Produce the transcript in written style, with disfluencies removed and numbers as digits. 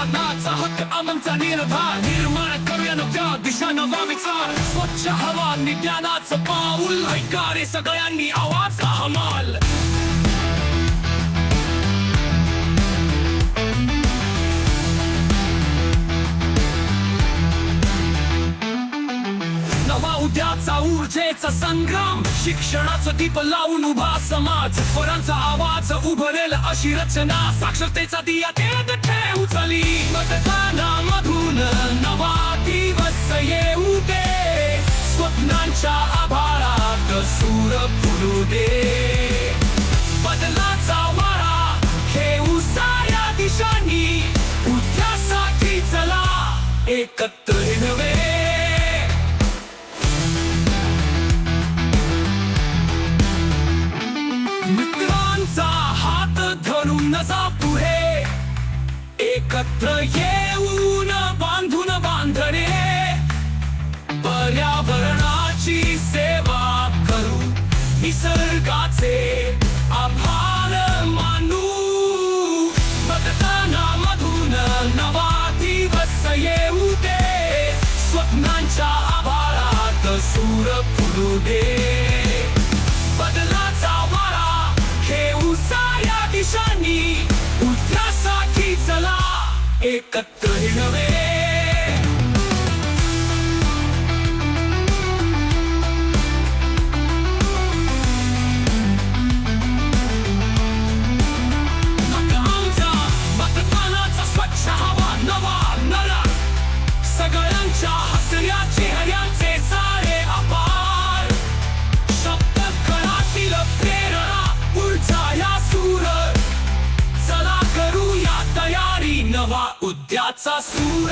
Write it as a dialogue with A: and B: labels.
A: मतदानाचा हक्क आमचा निर्धार निर्माण करूया नव्या दिशा नवा विचार स्वच्छ हवा ज्ञानाचं पाऊल ऐका रे सगळ्यांनी आवाज हमाल नवा उद्याचा ऊर्जेचा संग्राम शिक्षणाचं दीप लावून उभा समाज स्वरांचा आवाज उभरेल अशी रचना साक्षरतेचा दिया तेज ठेवू चली मतदानामधून नवा दिवस येऊ दे स्वप्नांच्या आभाळात सूर फुलू दे बदलाचा वारा घेऊ साऱ्या दिशांनी उद्यासाठी चला एकत्र नवे मित्रांचा हात धरून जा पुढे एकत्र येऊन बांधून बांधणे पर्यावरणाची सेवा करू निसर्गाचे आभार मानू मतदानामधून नवा दिवस येऊ दे स्वप्नांच्या आभाळात सूर फुलू दे बदलाचा वारा घेऊ साऱ्या दिशांनी उद्यासाठी चला एकत्र नवे आमचा मतदानाचा स्वच्छ हवा नवा नरा सगळ्यांच्या हसऱ्या चेहऱ्याचे सारे आभार शब्द कळातील प्रेरणा पुढचा या सूर चला करूया तयारी नवा उद्याचा सूर